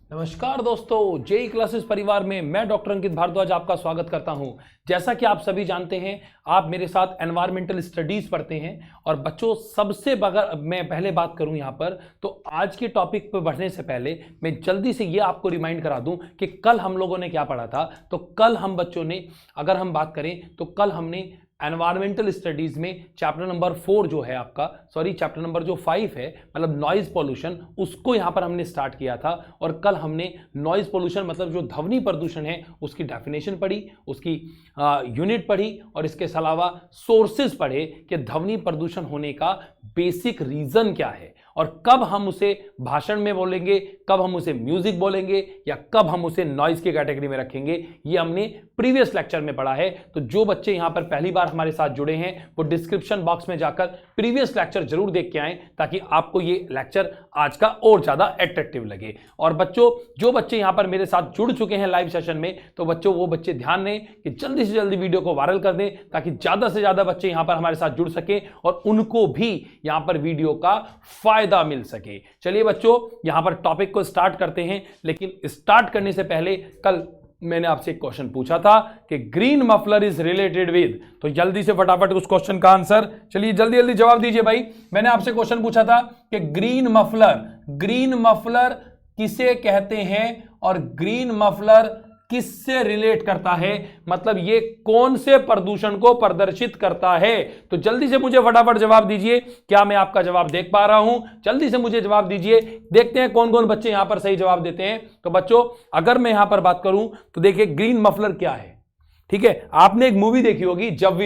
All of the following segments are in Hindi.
नमस्कार दोस्तों, जेई क्लासेस परिवार में मैं डॉक्टर अंकित भारद्वाज आपका स्वागत करता हूं। जैसा कि आप सभी जानते हैं, आप मेरे साथ एनवायरमेंटल स्टडीज पढ़ते हैं। और बच्चों, सबसे अगर मैं पहले बात करूं यहां पर, तो आज के टॉपिक पर बढ़ने से पहले मैं जल्दी से ये आपको रिमाइंड करा दूं कि कल हम लोगों ने क्या पढ़ा था। तो कल हम बच्चों ने, अगर हम बात करें तो कल हमने एनवायरमेंटल स्टडीज में चैप्टर नंबर 4 जो है आपका, चैप्टर नंबर जो 5 है, मतलब नॉइज पोल्यूशन, उसको यहां पर हमने स्टार्ट किया था। और कल हमने नॉइज पोल्यूशन मतलब जो ध्वनि प्रदूषण है उसकी डेफिनेशन पढ़ी, उसकी यूनिट पढ़ी, और इसके अलावा सोर्सेज पढ़े कि ध्वनि प्रदूषण होने का बेसिक रीजन क्या है और कब हम उसे भाषण में बोलेंगे, कब हम उसे म्यूजिक बोलेंगे, या कब हम उसे नॉइज की कैटेगरी में रखेंगे। ये हमने प्रीवियस लेक्चर में पढ़ा है। तो जो बच्चे यहां पर पहली बार हमारे साथ जुड़े हैं वो डिस्क्रिप्शन बॉक्स में जाकर प्रीवियस लेक्चर जरूर देख के आएं, ताकि आपको ये लेक्चर आज का और ज्यादा अट्रैक्टिव लगे। और बच्चों, जो बच्चे यहां पर मेरे साथ जुड़ चुके हैं लाइव सेशन में, तो बच्चों वो बच्चे ध्यान दें कि जल्दी से जल्दी वीडियो को वायरल कर दें, ताकि ज्यादा से ज्यादा बच्चे यहां पर हमारे साथ जुड़ सके और उनको भी यहां पर वीडियो का फायदा मिल सके। चलिए बच्चों, यहां पर टॉपिक को स्टार्ट करते हैं। लेकिन स्टार्ट करने से पहले, कल मैंने आपसे एक क्वेश्चन पूछा था कि green muffler is related with, तो जल्दी से फटाफट उस क्वेश्चन का आंसर, चलिए जल्दी जल्दी जवाब दीजिए भाई। मैंने आपसे क्वेश्चन पूछा था कि ग्रीन मफलर किसे कहते हैं और ग्रीन मफलर किससे रिलेट करता है, मतलब ये कौन से प्रदूषण को प्रदर्शित करता है। तो जल्दी से मुझे फटाफट जवाब दीजिए। क्या मैं आपका जवाब देख पा रहा हूं? जल्दी से मुझे जवाब दीजिए। देखते हैं कौन कौन बच्चे यहां पर सही जवाब देते हैं। तो बच्चों, अगर मैं यहां पर बात करूं तो देखिए ग्रीन मफलर क्या है। ठीक है, आपने एक मूवी देखी होगी जब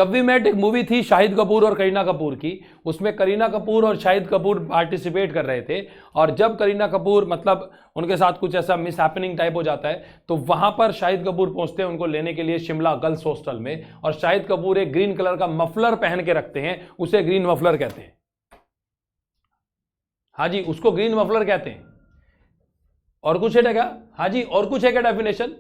वी मेट एक मूवी थी शाहिद कपूर और करीना कपूर की। उसमें करीना कपूर और शाहिद कपूर पार्टिसिपेट कर रहे थे, और जब करीना कपूर, मतलब उनके साथ कुछ ऐसा मिस हैपनिंग टाइप हो जाता है, तो वहां पर शाहिद कपूर पहुंचते हैं उनको लेने के लिए शिमला गर्ल्स हॉस्टल में, और शाहिद कपूर एक ग्रीन कलर का मफलर पहन के रखते हैं, उसे ग्रीन मफलर कहते हैं। हाँ जी, उसको ग्रीन मफलर कहते हैं। और कुछ है क्या? हाँ जी, और कुछ है क्या डेफिनेशन?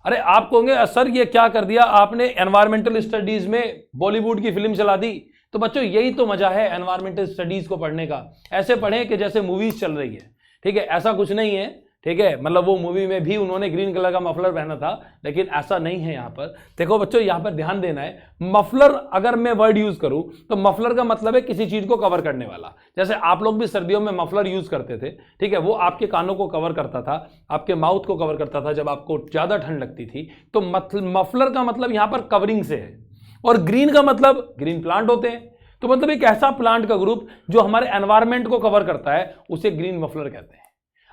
अरे आप कहोगे सर ये क्या कर दिया आपने, एनवायरमेंटल स्टडीज में बॉलीवुड की फिल्म चला दी। तो बच्चों, यही तो मजा है एनवायरमेंटल स्टडीज को पढ़ने का। ऐसे पढ़ें कि जैसे मूवीज चल रही है। ठीक है, ऐसा कुछ नहीं है। ठीक है, मतलब वो मूवी में भी उन्होंने ग्रीन कलर का मफलर पहना था, लेकिन ऐसा नहीं है यहां पर। देखो बच्चों, यहां पर ध्यान देना है। मफलर अगर मैं वर्ड यूज करूं तो मफलर का मतलब है किसी चीज को कवर करने वाला। जैसे आप लोग भी सर्दियों में मफलर यूज करते थे। ठीक है, वो आपके कानों को कवर करता था, आपके माउथ को कवर करता था जब आपको ज्यादा ठंड लगती थी। तो मफलर का मतलब यहां पर कवरिंग से है। और ग्रीन का मतलब ग्रीन प्लांट होते हैं। तो मतलब एक ऐसा प्लांट का ग्रुप जो हमारे एनवायरमेंट को कवर करता है, उसे ग्रीन मफलर कहते हैं।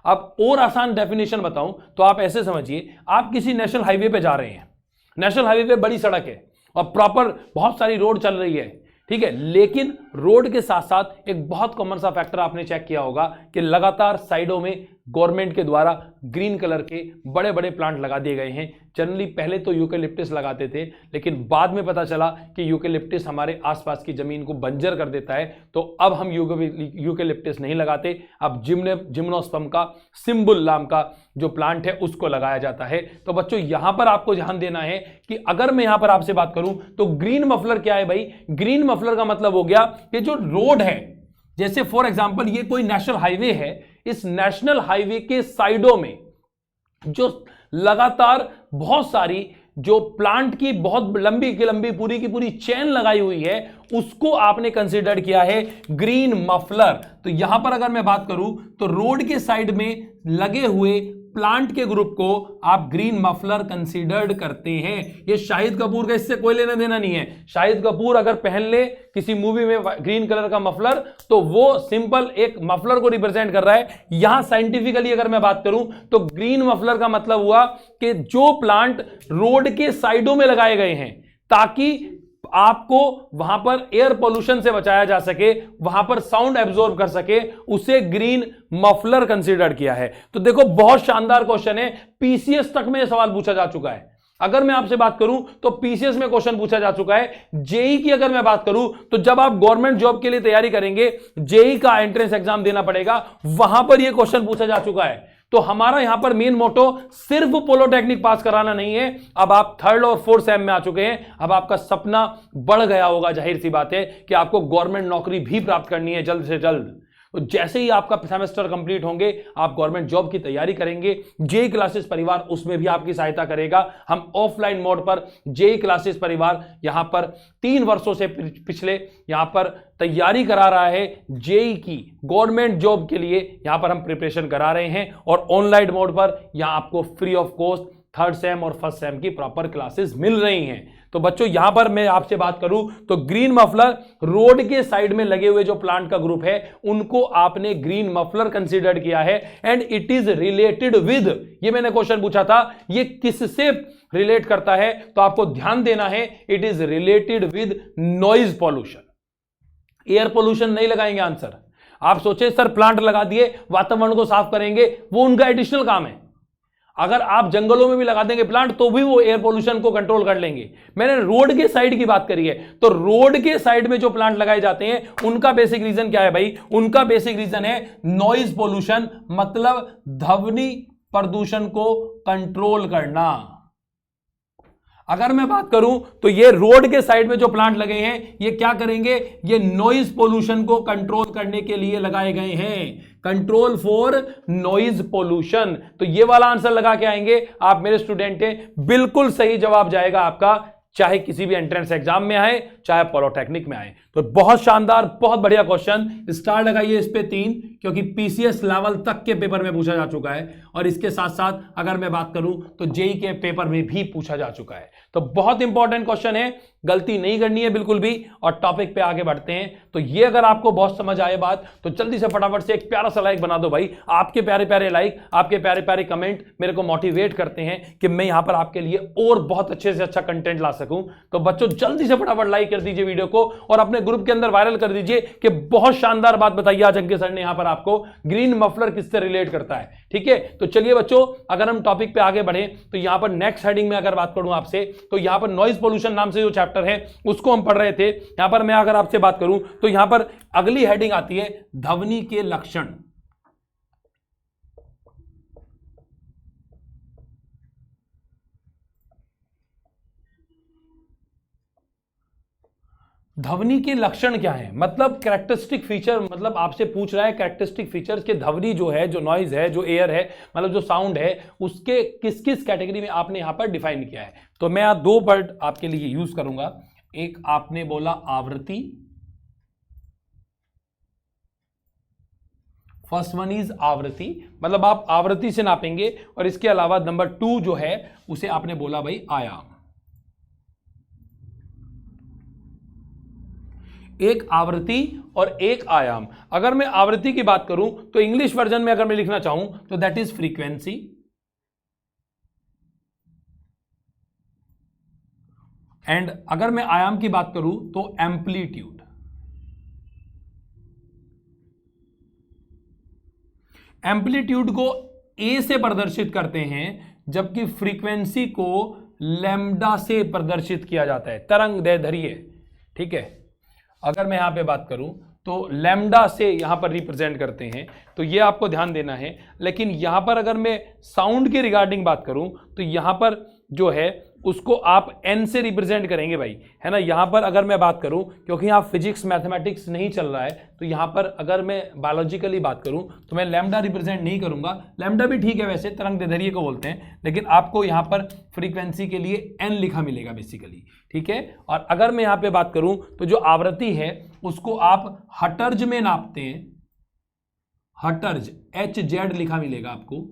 अब और आसान डेफिनेशन बताऊं तो आप ऐसे समझिए, आप किसी नेशनल हाईवे पे जा रहे हैं। नेशनल हाईवे पे बड़ी सड़क है और प्रॉपर बहुत सारी रोड चल रही है। ठीक है, लेकिन रोड के साथ साथ एक बहुत कॉमन सा फैक्टर आपने चेक किया होगा कि लगातार साइडों में गवर्नमेंट के द्वारा ग्रीन कलर के बड़े बड़े प्लांट लगा दिए गए हैं। जनरली पहले तो यूकेलिप्टस लगाते थे, लेकिन बाद में पता चला कि यूकेलिप्टस हमारे आसपास की जमीन को बंजर कर देता है, तो अब हम यूकेलिप्टस नहीं लगाते। अब जिम्नोस्पर्म का सिम्बुल नाम का जो प्लांट है उसको लगाया जाता है। तो बच्चों, यहां पर आपको ध्यान देना है कि अगर मैं यहां पर आपसे बात करूं तो ग्रीन मफलर क्या है भाई? ग्रीन मफलर का मतलब हो गया कि जो रोड है, जैसे फॉर एग्जांपल ये कोई नेशनल हाईवे है, इस नेशनल हाईवे के साइडों में जो लगातार बहुत सारी जो प्लांट की बहुत लंबी की लंबी पूरी की पूरी चेन लगाई हुई है, उसको आपने कंसीडर किया है ग्रीन मफलर। तो यहां पर अगर मैं बात करूं तो रोड के साइड में लगे हुए प्लांट के ग्रुप को आप ग्रीन मफलर कंसीडर्ड करते हैं। ये शाहिद कपूर का इससे कोई लेना देना नहीं है। शाहिद कपूर अगर पहन ले किसी मूवी में ग्रीन कलर का मफलर, तो वो सिंपल एक मफलर को रिप्रेजेंट कर रहा है। यहां साइंटिफिकली अगर मैं बात करूं तो ग्रीन मफलर का मतलब हुआ कि जो प्लांट रोड के साइडों में लगाए गए हैं, ताकि आपको वहां पर एयर पोल्यूशन से बचाया जा सके, वहां पर साउंड एब्जॉर्ब कर सके, उसे ग्रीन मफलर कंसीडर किया है। तो देखो, बहुत शानदार क्वेश्चन है। पीसीएस तक में यह सवाल पूछा जा चुका है। अगर मैं आपसे बात करूं तो पीसीएस में क्वेश्चन पूछा जा चुका है। जेई की अगर मैं बात करूं तो जब आप गवर्नमेंट जॉब के लिए तैयारी करेंगे, जेई का एंट्रेंस एग्जाम देना पड़ेगा, वहां पर यह क्वेश्चन पूछा जा चुका है। तो हमारा यहां पर मेन मोटो सिर्फ पॉलिटेक्निक पास कराना नहीं है। अब आप 3rd और 4th सेम में आ चुके हैं, अब आपका सपना बढ़ गया होगा। जाहिर सी बात है कि आपको गवर्नमेंट नौकरी भी प्राप्त करनी है जल्द से जल्द। तो जैसे ही आपका सेमेस्टर कंप्लीट होंगे आप गवर्नमेंट जॉब की तैयारी करेंगे, जेई क्लासेस परिवार उसमें भी आपकी सहायता करेगा। हम ऑफलाइन मोड पर जेई क्लासेस परिवार यहां पर 3 वर्षों से पिछले यहां पर तैयारी करा रहा है जेई की गवर्नमेंट जॉब के लिए, यहां पर हम प्रिपरेशन करा रहे हैं और ऑनलाइन मोड पर यहां आपको free of cost 3rd same और 1st सेम की प्रॉपर क्लासेस मिल रही हैं। तो बच्चों यहां पर मैं आपसे बात करूं तो ग्रीन मफलर रोड के साइड में लगे हुए जो प्लांट का ग्रुप है उनको आपने ग्रीन मफलर कंसीडर किया है and it is related with, ये मैंने क्वेश्चन पूछा था ये किससे रिलेट करता है, तो आपको ध्यान देना है it is related with noise pollution. Air pollution नहीं लगाएंगे आंसर। आप सोचे सर प्लांट लगा दिए वातावरण को साफ करेंगे, वो उनका एडिशनल काम है। अगर आप जंगलों में भी लगा देंगे प्लांट तो भी वो एयर पोल्यूशन को कंट्रोल कर लेंगे। मैंने रोड के साइड की बात करी है, तो रोड के साइड में जो प्लांट लगाए जाते हैं उनका बेसिक रीजन क्या है भाई? उनका बेसिक रीजन है नॉइज पोल्यूशन, मतलब ध्वनि प्रदूषण को कंट्रोल करना। अगर मैं बात करूं तो ये रोड के साइड में जो प्लांट लगे हैं ये क्या करेंगे? ये नॉइज पोल्यूशन को कंट्रोल करने के लिए लगाए गए हैं, कंट्रोल फॉर नॉइज पोल्यूशन। तो ये वाला आंसर लगा के आएंगे आप मेरे स्टूडेंट हैं, बिल्कुल सही जवाब जाएगा आपका, चाहे किसी भी एंट्रेंस एग्जाम में आए चाहे पॉलिटेक्निक में आए। तो बहुत शानदार, बहुत बढ़िया क्वेश्चन। स्टार लगाइए इस पे 3, क्योंकि पीसीएस लेवल तक के पेपर में पूछा जा चुका है और इसके साथ साथ अगर मैं बात करूं तो जेई के पेपर में भी पूछा जा चुका है। तो बहुत इंपॉर्टेंट क्वेश्चन है, गलती नहीं करनी है बिल्कुल भी। और टॉपिक पे आगे बढ़ते हैं। तो ये अगर आपको बहुत समझ आए बात तो जल्दी से फटाफट से एक प्यारा सा लाइक बना दो भाई। आपके प्यारे प्यारे लाइक, आपके प्यारे प्यारे कमेंट मेरे को मोटिवेट करते हैं कि मैं यहां पर आपके लिए और बहुत अच्छे से अच्छा कंटेंट ला सकूं। तो बच्चों जल्दी से फटाफट लाइक कर दीजिए वीडियो को और अपने ग्रुप के अंदर वायरल कर दीजिए कि बहुत शानदार बात बताइए आज अंकित सर ने यहां पर आपको, ग्रीन मफलर किससे रिलेट करता है। ठीक है, तो चलिए बच्चों अगर हम टॉपिक पे आगे बढ़े तो यहां पर नेक्स्ट हेडिंग में अगर बात करूं आपसे तो यहां पर नॉइज पोल्यूशन नाम से जो चैप्टर है उसको हम पढ़ रहे थे। यहां पर मैं अगर आपसे बात करूं तो यहां पर अगली हेडिंग आती है ध्वनि के लक्षण। ध्वनि के लक्षण क्या है? मतलब कैरेक्टरिस्टिक फीचर, मतलब आपसे पूछ रहा है कैरेक्टरिस्टिक फीचर्स के ध्वनि जो है, जो नॉइज है, जो एयर है, मतलब जो साउंड है, उसके किस किस कैटेगरी में आपने यहां पर डिफाइन किया है। तो मैं यहां 2 वर्ड आपके लिए यूज करूंगा। एक आपने बोला आवृत्ति, फर्स्ट वन इज आवृत्ति, मतलब आप आवृत्ति से नापेंगे। और इसके अलावा नंबर 2 जो है उसे आपने बोला भाई आयाम। एक आवृत्ति और एक आयाम। अगर मैं आवृत्ति की बात करूं तो इंग्लिश वर्जन में अगर मैं लिखना चाहूं तो दैट इज फ्रीक्वेंसी, एंड अगर मैं आयाम की बात करूं तो एम्पलीट्यूड। एम्पलीट्यूड को ए से प्रदर्शित करते हैं जबकि फ्रीक्वेंसी को लैम्डा से प्रदर्शित किया जाता है, तरंग दैर्ध्य। ठीक है, अगर मैं यहां पे बात करूं तो लैम्डा से यहां पर रिप्रेजेंट करते हैं, तो ये आपको ध्यान देना है। लेकिन यहां पर अगर मैं साउंड के रिगार्डिंग बात करूं तो यहां पर जो है उसको आप एन से रिप्रेजेंट करेंगे भाई, है ना। यहां पर अगर मैं बात करूं, क्योंकि यहां फिजिक्स मैथमेटिक्स नहीं चल रहा है, तो यहां पर अगर मैं बायोलॉजिकली बात करूं तो मैं लैम्डा रिप्रेजेंट नहीं करूंगा। लैम्डा भी ठीक है वैसे, तरंग दैर्ध्य को बोलते हैं, लेकिन आपको यहां पर फ्रीक्वेंसी के लिए एन लिखा मिलेगा बेसिकली। ठीक है, और अगर मैं यहां पे बात करूं तो जो आवृत्ति है उसको आप हर्ट्ज में नापते हैं, हर्ट्ज HZ लिखा मिलेगा आपको।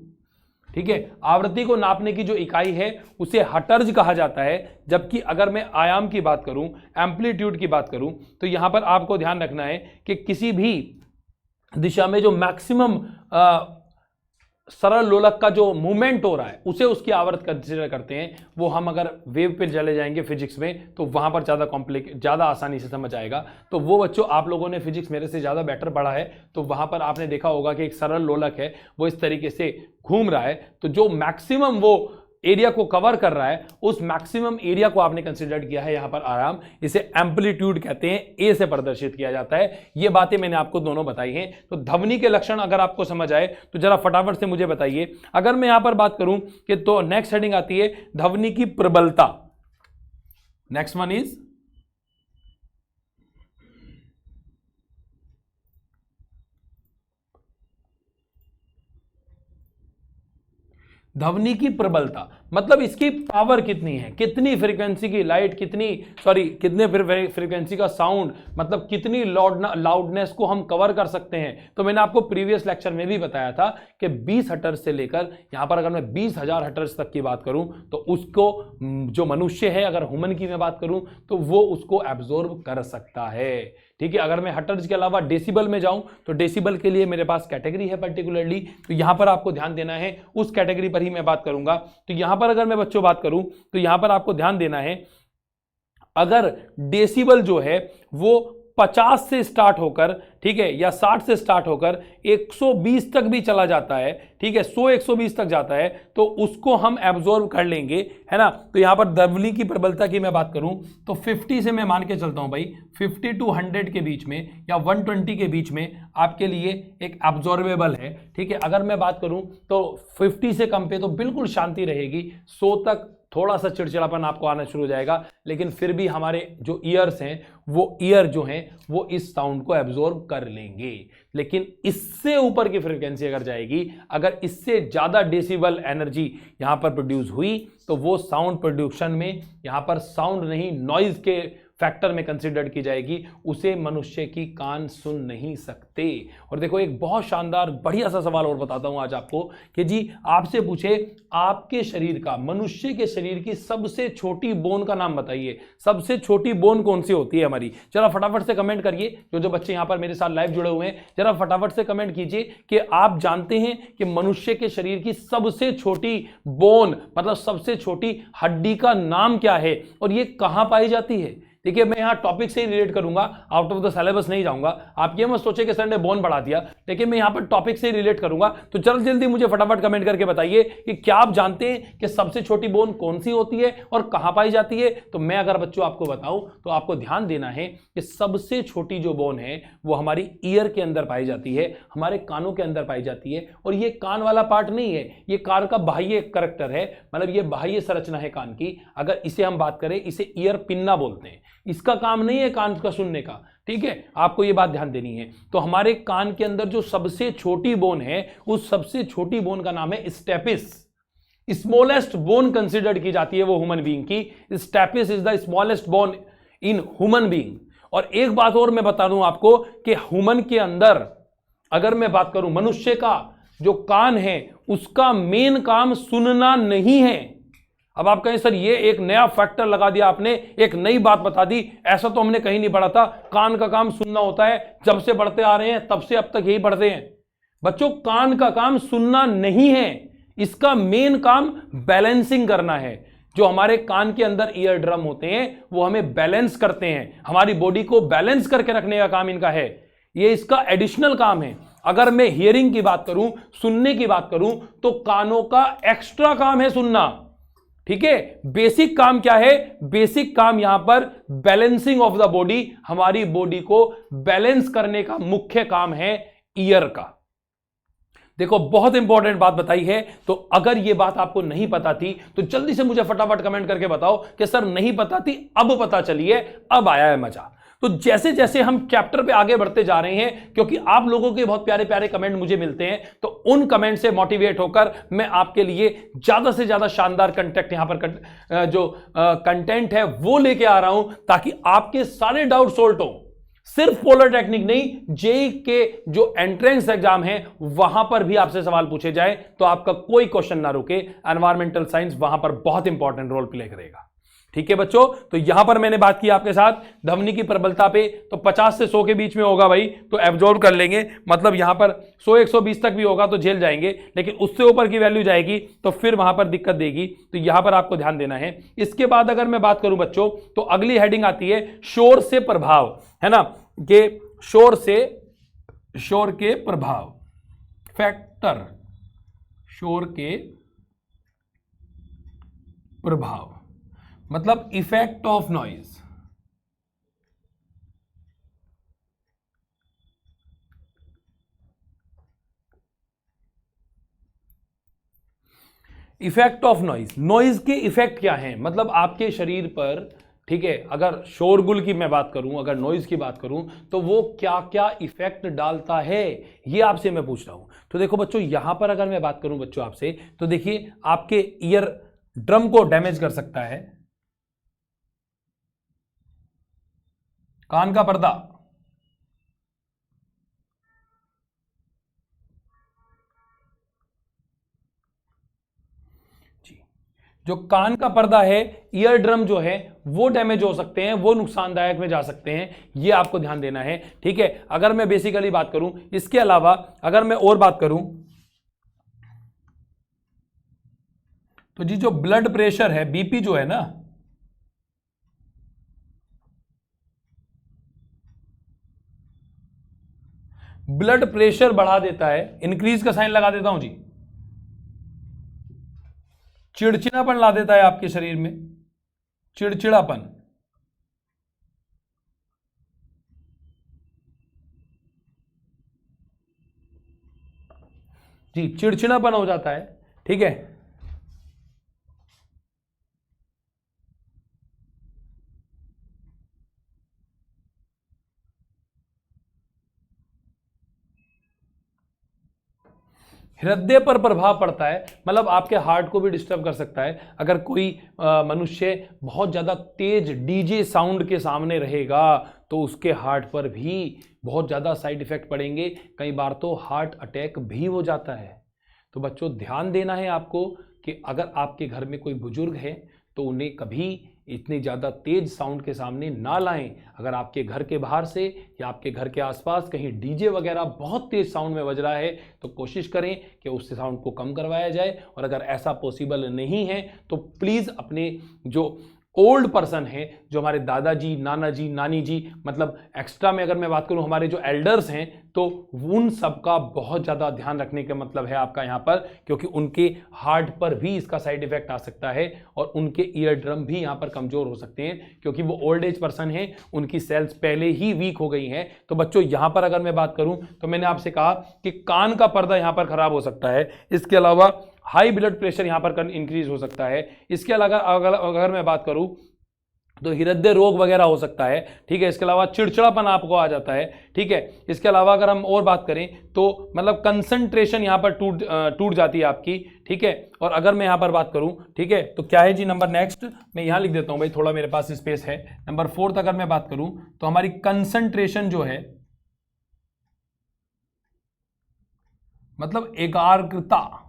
ठीक है, आवृत्ति को नापने की जो इकाई है उसे हर्ट्ज कहा जाता है। जबकि अगर मैं आयाम की बात करूं, एम्पलीट्यूड की बात करूं, तो यहां पर आपको ध्यान रखना है कि किसी भी दिशा में जो मैक्सिमम सरल लोलक का जो मूवमेंट हो रहा है उसे उसकी आवृत्ति कंसीडर करते हैं। वो हम अगर वेव पे चले जाएंगे फिजिक्स में तो वहां पर ज़्यादा आसानी से समझ आएगा। तो वो बच्चों, आप लोगों ने फिजिक्स मेरे से ज़्यादा बेटर पढ़ा है, तो वहां पर आपने देखा होगा कि एक सरल लोलक है वो इस तरीके से घूम रहा है, तो जो मैक्सिमम वो एरिया को कवर कर रहा है उस मैक्सिमम एरिया को आपने कंसीडर किया है यहां पर आयाम, इसे एम्पलीट्यूड कहते हैं, ए से प्रदर्शित किया जाता है। ये बातें मैंने आपको दोनों बताई हैं। तो ध्वनि के लक्षण अगर आपको समझ आए तो जरा फटाफट से मुझे बताइए। अगर मैं यहां पर बात करूं कि तो नेक्स्ट हेडिंग आती है ध्वनि की प्रबलता। नेक्स्ट वन इज ध्वनि की प्रबलता मतलब इसकी पावर कितनी है, कितनी फ्रीक्वेंसी की लाइट, कितने फ्रीक्वेंसी का साउंड, मतलब कितनी लाउडनेस को हम कवर कर सकते हैं। तो मैंने आपको प्रीवियस लेक्चर में भी बताया था कि 20 हर्ट्ज से लेकर यहां पर अगर मैं 20,000 हर्ट्ज तक की बात करूं तो उसको जो मनुष्य है, अगर ह्यूमन की मैं बात करूं तो वो उसको एब्जॉर्ब कर सकता है। ठीक है, अगर मैं हर्ट्ज के अलावा डेसिबल में जाऊं तो डेसिबल के लिए मेरे पास कैटेगरी है पर्टिकुलरली, तो यहां पर आपको ध्यान देना है, उस कैटेगरी पर ही मैं बात करूंगा। तो यहां पर अगर मैं बच्चों बात करूं तो यहां पर आपको ध्यान देना है, अगर डेसिबल जो है वो 50 से स्टार्ट होकर, ठीक है, या 60 से स्टार्ट होकर 120 तक भी चला जाता है, ठीक है, 100-120 तक जाता है, तो उसको हम एब्जॉर्ब कर लेंगे, है ना। तो यहां पर ध्वनि की प्रबलता की मैं बात करूं तो 50 से मैं मान के चलता हूं भाई, 50 to 100 के बीच में या 120 के बीच में आपके लिए एक एब्जॉर्बेबल है। ठीक है, अगर मैं बात करूं तो 50 से कम पे तो बिल्कुल शांति रहेगी, 100 तक थोड़ा सा चिड़चिड़ापन आपको आना शुरू हो जाएगा, लेकिन फिर भी हमारे जो ईयर्स हैं वो ईयर जो हैं वो इस साउंड को एब्जॉर्ब कर लेंगे। लेकिन इससे ऊपर की फ्रीक्वेंसी अगर जाएगी, अगर इससे ज्यादा डेसिबल एनर्जी यहां पर प्रोड्यूस हुई तो वो साउंड प्रोड्यूक्शन में यहां पर साउंड नहीं, नॉइज के फैक्टर में कंसीडर्ड की जाएगी, उसे मनुष्य की कान सुन नहीं सकते। और देखो एक बहुत शानदार बढ़िया सा सवाल और बताता हूं आज आपको कि जी आपसे पूछे आपके शरीर का, मनुष्य के शरीर की सबसे छोटी बोन का नाम बताइए, सबसे छोटी बोन कौन सी होती है हमारी। जरा फटाफट से कमेंट करिए, जो बच्चे यहां पर मेरे साथ लाइव जुड़े हुए हैं जरा फटाफट से कमेंट कीजिए कि आप जानते हैं कि मनुष्य के शरीर की सबसे छोटी बोन मतलब सबसे छोटी हड्डी का नाम क्या है और ये कहां पाई जाती है। देखिए मैं यहाँ टॉपिक से ही रिलेट करूंगा, आउट ऑफ द सिलेबस नहीं जाऊंगा। आप ये मत सोचे कि सर ने बोन बढ़ा दिया, लेकिन मैं यहाँ पर टॉपिक से ही रिलेट करूंगा। तो जल्दी जल्दी मुझे फटाफट कमेंट करके बताइए कि क्या आप जानते हैं कि सबसे छोटी बोन कौन सी होती है और कहां पाई जाती है। तो मैं अगर बच्चों आपको बताऊं तो आपको ध्यान देना है कि सबसे छोटी जो बोन है वो हमारी ईयर के अंदर पाई जाती है, हमारे कानों के अंदर पाई जाती है। और ये कान वाला पार्ट नहीं है, ये कान का बाह्य करैक्टर है, मतलब ये बाह्य संरचना है कान की। अगर इसे हम बात करें, इसे ईयर पिन्ना बोलते हैं, इसका काम नहीं है कान का सुनने का। ठीक है, आपको ये बात ध्यान देनी है। तो हमारे कान के अंदर जो सबसे छोटी बोन है उस सबसे छोटी बोन का नाम है स्टेपिस। स्मॉलेस्ट बोन कंसीडर्ड की जाती है वो ह्यूमन बीइंग की। Stapes is the smallest bone in human being. और एक बात और मैं बता दूं आपको कि ह्यूमन के अंदर अगर मैं बात करूं, मनुष्य का जो कान है उसका मेन काम सुनना नहीं है। अब आप कहें सर ये एक नया फैक्टर लगा दिया आपने, एक नई बात बता दी, ऐसा तो हमने कहीं नहीं पढ़ा था। कान का काम सुनना होता है, जब से पढ़ते आ रहे हैं तब से अब तक यही पढ़ते हैं। बच्चों कान का काम सुनना नहीं है, इसका मेन काम बैलेंसिंग करना है। जो हमारे कान के अंदर ईयर ड्रम होते हैं वो हमें बैलेंस करते हैं, हमारी बॉडी को बैलेंस करके रखने का काम इनका है, ये इसका एडिशनल काम है। अगर मैं हियरिंग की बात करूं, सुनने की बात करूं, तो कानों का एक्स्ट्रा काम है सुनना। ठीक है, बेसिक काम क्या है? बेसिक काम यहां पर बैलेंसिंग ऑफ द बॉडी, हमारी बॉडी को बैलेंस करने का मुख्य काम है ईयर का। देखो बहुत इंपॉर्टेंट बात बताई है। तो अगर यह बात आपको नहीं पता थी तो जल्दी से मुझे फटाफट कमेंट करके बताओ कि सर नहीं पता थी, अब पता चली है, अब आया है मजा। तो जैसे जैसे हम चैप्टर पे आगे बढ़ते जा रहे हैं, क्योंकि आप लोगों के बहुत प्यारे प्यारे कमेंट मुझे मिलते हैं, तो उन कमेंट से मोटिवेट होकर मैं आपके लिए ज्यादा से ज्यादा शानदार कंटेंट यहां पर जो कंटेंट है वो लेके आ रहा हूं, ताकि आपके सारे डाउट सोल्व हो। सिर्फ पोलर टेक्निक नहीं, जेईई के जो एंट्रेंस एग्जाम है वहां पर भी आपसे सवाल पूछे जाए तो आपका कोई क्वेश्चन ना रुके। एनवायरमेंटल साइंस वहां पर बहुत इंपॉर्टेंट रोल प्ले करेगा। ठीक है बच्चों, तो यहां पर मैंने बात की आपके साथ ध्वनि की प्रबलता पे, तो 50 से 100 के बीच में होगा भाई तो एब्जॉर्ब कर लेंगे, मतलब यहां पर 100-120 तक भी होगा तो झेल जाएंगे, लेकिन उससे ऊपर की वैल्यू जाएगी तो फिर वहां पर दिक्कत देगी। तो यहां पर आपको ध्यान देना है। इसके बाद अगर मैं बात करूं बच्चों तो अगली हेडिंग आती है शोर से प्रभाव, है ना, कि शोर के प्रभाव, फैक्टर, शोर के प्रभाव मतलब effect of noise. Effect of noise, noise के इफेक्ट क्या हैं, मतलब आपके शरीर पर ठीक है, अगर शोरगुल की मैं बात करूं, अगर नॉइज की बात करूं, तो वो क्या क्या इफेक्ट डालता है ये आपसे मैं पूछ रहा हूं। तो देखो बच्चों, यहां पर अगर मैं बात करूं बच्चों आपसे, तो देखिए आपके ईयर ड्रम को डैमेज कर सकता है कान का पर्दा, जो कान का पर्दा है, ईयर ड्रम जो है वो डैमेज हो सकते हैं, वो नुकसानदायक में जा सकते हैं, ये आपको ध्यान देना है। ठीक है, अगर मैं बेसिकली बात करूं, इसके अलावा अगर मैं और बात करूं, तो जी जो ब्लड प्रेशर है, बीपी जो है ना, ब्लड प्रेशर बढ़ा देता है, इंक्रीज का साइन लगा देता हूं जी, चिड़चिड़ापन ला देता है आपके शरीर में, चिड़चिड़ापन, जी चिड़चिड़ापन हो जाता है। ठीक है, हृदय पर प्रभाव पड़ता है, मतलब आपके हार्ट को भी डिस्टर्ब कर सकता है। अगर कोई मनुष्य बहुत ज़्यादा तेज डीजे साउंड के सामने रहेगा तो उसके हार्ट पर भी बहुत ज़्यादा साइड इफेक्ट पड़ेंगे, कई बार तो हार्ट अटैक भी हो जाता है। तो बच्चों ध्यान देना है आपको कि अगर आपके घर में कोई बुजुर्ग है तो उन्हें कभी इतनी ज़्यादा तेज साउंड के सामने ना लाएं। अगर आपके घर के बाहर से या आपके घर के आसपास कहीं डीजे वगैरह बहुत तेज साउंड में बज रहा है तो कोशिश करें कि उस साउंड को कम करवाया जाए, और अगर ऐसा पॉसिबल नहीं है तो प्लीज़ अपने जो ओल्ड पर्सन है, जो हमारे दादाजी, नाना जी, नानी जी, मतलब एक्स्ट्रा में अगर मैं बात करूं हमारे जो एल्डर्स हैं, तो उन सब का बहुत ज़्यादा ध्यान रखने का मतलब है आपका यहाँ पर, क्योंकि उनके हार्ट पर भी इसका साइड इफेक्ट आ सकता है और उनके ईयर ड्रम भी यहाँ पर कमज़ोर हो सकते हैं, क्योंकि वो ओल्ड एज पर्सन है, उनकी सेल्स पहले ही वीक हो गई हैं। तो बच्चों यहाँ पर अगर मैं बात करूँ तो मैंने आपसे कहा कि कान का पर्दा यहाँ पर खराब हो सकता है, इसके अलावा हाई ब्लड प्रेशर यहाँ पर इंक्रीज हो सकता है, इसके अलावा अगर मैं बात करूँ तो हृदय रोग वगैरह हो सकता है। ठीक है, इसके अलावा चिड़चिड़ापन आपको आ जाता है। ठीक है, इसके अलावा अगर हम और बात करें तो मतलब कंसंट्रेशन यहाँ पर टूट जाती है आपकी। ठीक है, और अगर मैं यहाँ पर बात करूँ, ठीक है, तो क्या है जी नंबर नेक्स्ट, मैं यहाँ लिख देता हूँ भाई, थोड़ा मेरे पास स्पेस है। नंबर 4 अगर मैं बात करूँ तो हमारी कंसंट्रेशन जो है, मतलब एकाग्रता,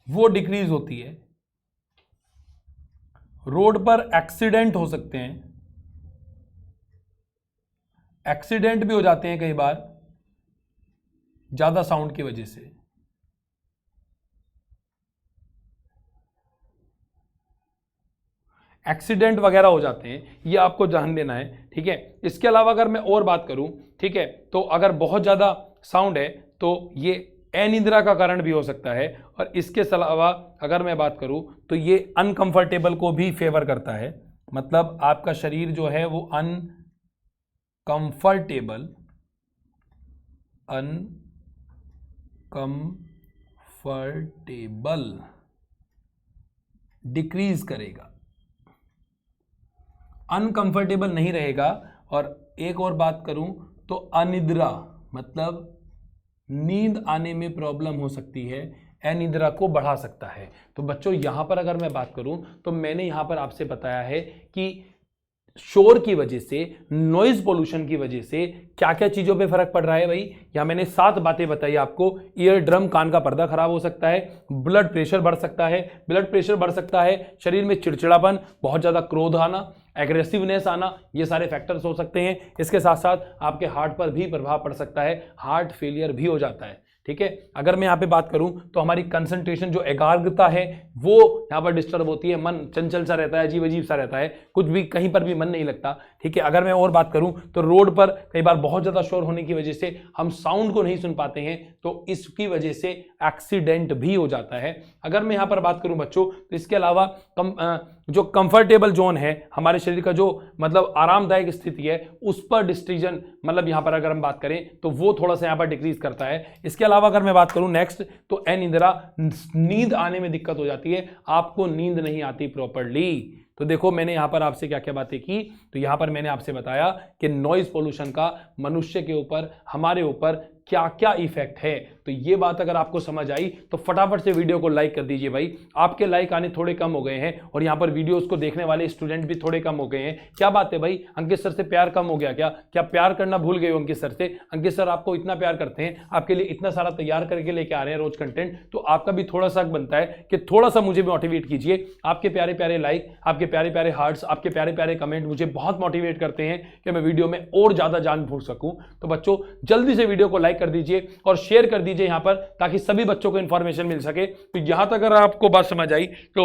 वो डिक्रीज होती है। रोड पर एक्सीडेंट हो सकते हैं, एक्सीडेंट भी हो जाते हैं कई बार ज्यादा साउंड की वजह से। एक्सीडेंट वगैरह हो जाते हैं, ये आपको ध्यान देना है। ठीक है, इसके अलावा अगर मैं और बात करूं, ठीक है, तो अगर बहुत ज़्यादा साउंड है तो ये अनिद्रा का कारण भी हो सकता है, और इसके अलावा अगर मैं बात करूं तो ये अनकंफर्टेबल को भी फेवर करता है, मतलब आपका शरीर जो है वो अनकंफर्टेबल डिक्रीज करेगा, अनकंफर्टेबल नहीं रहेगा। और एक और बात करूं तो अनिद्रा, मतलब नींद आने में प्रॉब्लम हो सकती है, अनिद्रा को बढ़ा सकता है। तो बच्चों यहां पर अगर मैं बात करूं तो मैंने यहां पर आपसे बताया है कि शोर की वजह से, नॉइज पोल्यूशन की वजह से क्या क्या चीजों पे फर्क पड़ रहा है भाई। यहां मैंने 7 बातें बताई आपको। ईयर ड्रम, कान का पर्दा खराब हो सकता है, ब्लड प्रेशर बढ़ सकता है, ब्लड प्रेशर बढ़ सकता है, शरीर में चिड़चिड़ापन, बहुत ज्यादा क्रोध आना, एग्रेसिवनेस आना, ये सारे फैक्टर्स हो सकते हैं। इसके साथ साथ आपके हार्ट पर भी प्रभाव पड़ सकता है, हार्ट फेलियर भी हो जाता है। ठीक है, अगर मैं यहाँ पे बात करूं तो हमारी कंसंट्रेशन, जो एकाग्रता है, वो यहाँ पर डिस्टर्ब होती है, मन चंचल सा रहता है, अजीब अजीब सा रहता है, कुछ भी कहीं पर भी मन नहीं लगता। ठीक है। अगर मैं और बात करूं तो रोड पर कई बार बहुत ज्यादा शोर होने की वजह से हम साउंड को नहीं सुन पाते हैं, तो इसकी वजह से एक्सीडेंट भी हो जाता है। अगर मैं यहां पर बात करूं बच्चों तो इसके अलावा जो कंफर्टेबल जोन है हमारे शरीर का, जो मतलब आरामदायक स्थिति है, उस पर डिस्ट्रीजन मतलब यहां पर अगर हम बात करें तो वो थोड़ा सा यहां पर डिक्रीज करता है। इसके अलावा अगर मैं बात करूं नेक्स्ट तो अनिद्रा, नींद आने में दिक्कत हो जाती है, आपको नींद नहीं आती प्रॉपर्ली। तो देखो मैंने यहां पर आपसे क्या क्या बातें की, तो यहां पर मैंने आपसे बताया कि नॉइज पोल्यूशन का मनुष्य के ऊपर, हमारे ऊपर क्या क्या इफेक्ट है। तो ये बात अगर आपको समझ आई तो फटाफट से वीडियो को लाइक कर दीजिए भाई। आपके लाइक आने थोड़े कम हो गए हैं और यहाँ पर वीडियोस को देखने वाले स्टूडेंट भी थोड़े कम हो गए हैं। क्या बात है भाई, अंकित सर से प्यार कम हो गया क्या? क्या प्यार करना भूल गए हो अंकित सर से? अंकित सर आपको इतना प्यार करते हैं, आपके लिए इतना सारा तैयार करके लेके आ रहे हैं रोज कंटेंट, तो आपका भी थोड़ा सा बनता है कि थोड़ा सा मुझे मोटिवेट कीजिए। आपके प्यारे प्यारे लाइक, आपके प्यारे प्यारे हार्ट्स, आपके प्यारे प्यारे कमेंट मुझे बहुत मोटिवेट करते हैं कि मैं वीडियो में और ज्यादा जान भूल सकूं। तो बच्चों जल्दी से वीडियो को लाइक कर दीजिए और शेयर कर दीजिए यहां पर, ताकि सभी बच्चों को इंफॉर्मेशन मिल सके। तो यहां तक अगर आपको बात समझ आई तो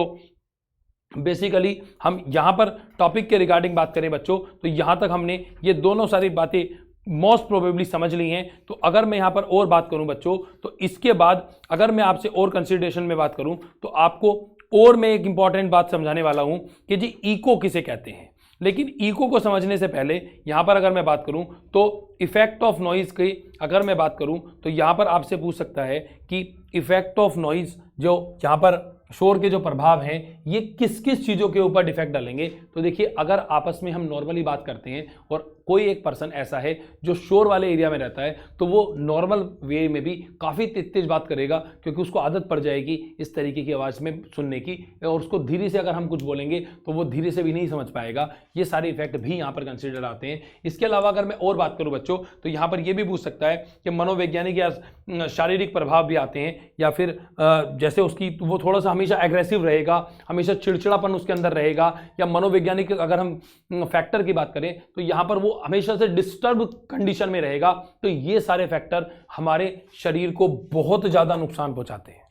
बेसिकली हम यहां पर टॉपिक के रिगार्डिंग बात करें बच्चों, तो यहां तक हमने ये दोनों सारी बातें मोस्ट प्रोबेबली समझ ली हैं। तो अगर मैं यहां पर और बात करूं बच्चों, तो इसके बाद अगर मैं आपसे और कंसिडरेशन में बात करूं तो आपको और मैं एक इंपॉर्टेंट बात समझाने वाला हूं कि जी इको किसे कहते हैं। लेकिन इको को समझने से पहले यहां पर अगर मैं बात करूं तो इफेक्ट ऑफ नॉइज की अगर मैं बात करूं तो यहां पर आपसे पूछ सकता है कि इफेक्ट ऑफ नॉइज, जो यहां पर शोर के जो प्रभाव हैं, ये किस किस चीज़ों के ऊपर डिफेक्ट डालेंगे। तो देखिए अगर आपस में हम नॉर्मली बात करते हैं और कोई एक पर्सन ऐसा है जो शोर वाले एरिया में रहता है, तो वो नॉर्मल वे में भी काफ़ी तेज तेज बात करेगा, क्योंकि उसको आदत पड़ जाएगी इस तरीके की आवाज़ में सुनने की, और उसको धीरे से अगर हम कुछ बोलेंगे तो वो धीरे से भी नहीं समझ पाएगा। ये सारे इफेक्ट भी यहाँ पर कंसिडर आते हैं। इसके अलावा अगर मैं और बात करूँ बच्चों, तो यहाँ पर ये भी पूछ सकता है कि मनोवैज्ञानिक या शारीरिक प्रभाव भी आते हैं, या फिर जैसे उसकी वो थोड़ा सा हमेशा एग्रेसिव रहेगा, हमेशा चिड़चिड़ापन उसके अंदर रहेगा, या मनोवैज्ञानिक अगर हम फैक्टर की बात करें तो यहाँ पर वो हमेशा से डिस्टर्ब कंडीशन में रहेगा। तो ये सारे फैक्टर हमारे शरीर को बहुत ज़्यादा नुकसान पहुंचाते हैं।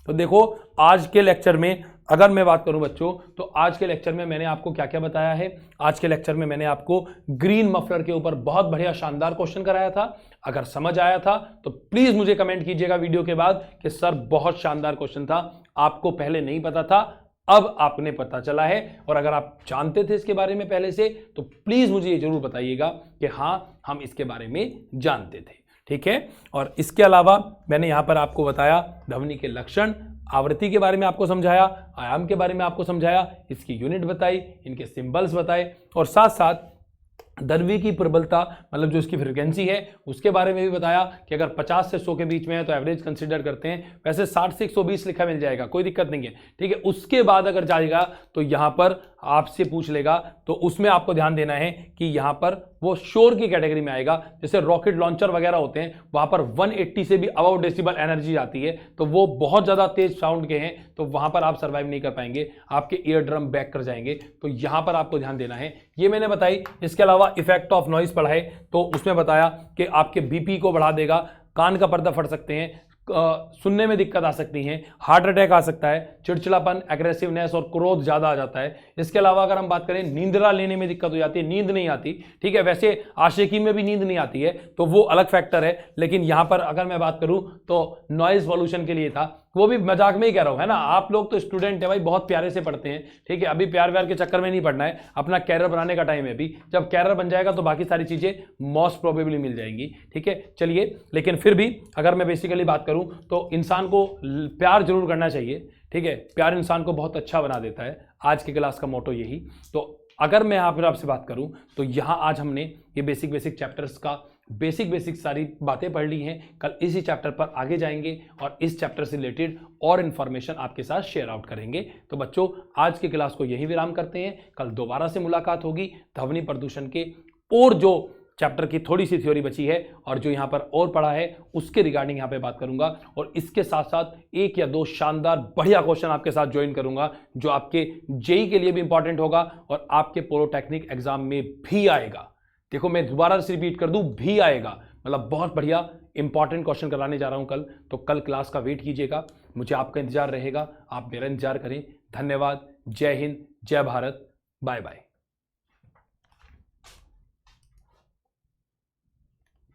तो देखो आज के लेक्चर में अगर मैं बात करूं बच्चों, तो आज के लेक्चर में मैंने आपको क्या क्या बताया है। आज के लेक्चर में मैंने आपको ग्रीन मफलर के ऊपर बहुत बढ़िया शानदार क्वेश्चन कराया था। अगर समझ आया था तो प्लीज मुझे कमेंट कीजिएगा वीडियो के बाद कि सर बहुत शानदार क्वेश्चन था, आपको पहले नहीं पता था, अब आपने पता चला है। और अगर आप जानते थे इसके बारे में पहले से तो प्लीज मुझे ये जरूर बताइएगा कि हाँ हम इसके बारे में जानते थे, ठीक है। और इसके अलावा मैंने यहां पर आपको बताया ध्वनि के लक्षण, आवृत्ति के बारे में आपको समझाया, आयाम के बारे में आपको समझाया, इसकी यूनिट बताई, इनके सिंबल्स बताए, और साथ साथ ध्वनि की प्रबलता मतलब जो इसकी फ्रिक्वेंसी है उसके बारे में भी बताया कि अगर 50 से 100 के बीच में है तो एवरेज कंसीडर करते हैं। वैसे 60 से 120 लिखा मिल जाएगा, कोई दिक्कत नहीं है, ठीक है। उसके बाद अगर जाएगा तो यहाँ पर आपसे पूछ लेगा, तो उसमें आपको ध्यान देना है कि यहाँ पर वो शोर की कैटेगरी में आएगा। जैसे रॉकेट लॉन्चर वगैरह होते हैं, वहाँ पर 180 से भी अबव डेसिबल एनर्जी आती है, तो वो बहुत ज़्यादा तेज साउंड के हैं, तो वहाँ पर आप सर्वाइव नहीं कर पाएंगे, आपके ईयर ड्रम बैक कर जाएंगे। तो यहाँ पर आपको ध्यान देना है, ये मैंने बताई। इसके अलावा इफेक्ट ऑफ नॉइज पढ़ाए तो उसमें बताया कि आपके बीपी को बढ़ा देगा, कान का पर्दा फट सकते हैं, सुनने में दिक्कत आ सकती है, हार्ट अटैक आ सकता है, चिड़चिड़ापन, एग्रेसिवनेस और क्रोध ज्यादा आ जाता है। इसके अलावा अगर हम बात करें निंद्रा लेने में दिक्कत हो जाती है, नींद नहीं आती, ठीक है। वैसे आशिकी में भी नींद नहीं आती है, तो वो अलग फैक्टर है, लेकिन यहां पर अगर मैं बात करूं तो नॉइज पॉल्यूशन के लिए था, वो भी मजाक में ही कह रहा हूं, है ना। आप लोग तो स्टूडेंट है भाई, बहुत प्यारे से पढ़ते हैं, ठीक है। अभी प्यार व्यार के चक्कर में नहीं पढ़ना है, अपना कैरियर बनाने का टाइम है अभी। जब कैरियर बन जाएगा तो बाकी सारी चीजें मोस्ट प्रोबेबली मिल जाएंगी, ठीक है। चलिए, लेकिन फिर भी अगर मैं बेसिकली बात करूं तो इंसान को प्यार जरूर करना चाहिए, ठीक है। प्यार इंसान को बहुत अच्छा बना देता है, आज की क्लास का मोटो यही। तो अगर मैं यहाँ पर आपसे बात करूं तो यहाँ आज हमने ये बेसिक चैप्टर्स का बेसिक सारी बातें पढ़ ली हैं। कल इसी चैप्टर पर आगे जाएंगे और इस चैप्टर से रिलेटेड और इन्फॉर्मेशन आपके साथ शेयर आउट करेंगे। तो बच्चों आज की क्लास को यही विराम करते हैं, कल दोबारा से मुलाकात होगी ध्वनि प्रदूषण के और जो चैप्टर की थोड़ी सी थ्योरी बची है और जो यहाँ पर और पढ़ा है उसके रिगार्डिंग यहाँ पे बात करूंगा, और इसके साथ साथ एक या दो शानदार बढ़िया क्वेश्चन आपके साथ ज्वाइन करूंगा जो आपके जेई के लिए भी इंपॉर्टेंट होगा और आपके पॉलिटेक्निक एग्जाम में भी आएगा। देखो मैं दोबारा से रिपीट कर दूं, भी आएगा, मतलब बहुत बढ़िया इंपॉर्टेंट क्वेश्चन कराने जा रहा हूं कल। तो कल क्लास का वेट कीजिएगा, मुझे आपका इंतजार रहेगा, आप मेरा इंतजार करें। धन्यवाद, जय हिंद, जय भारत, बाय बाय।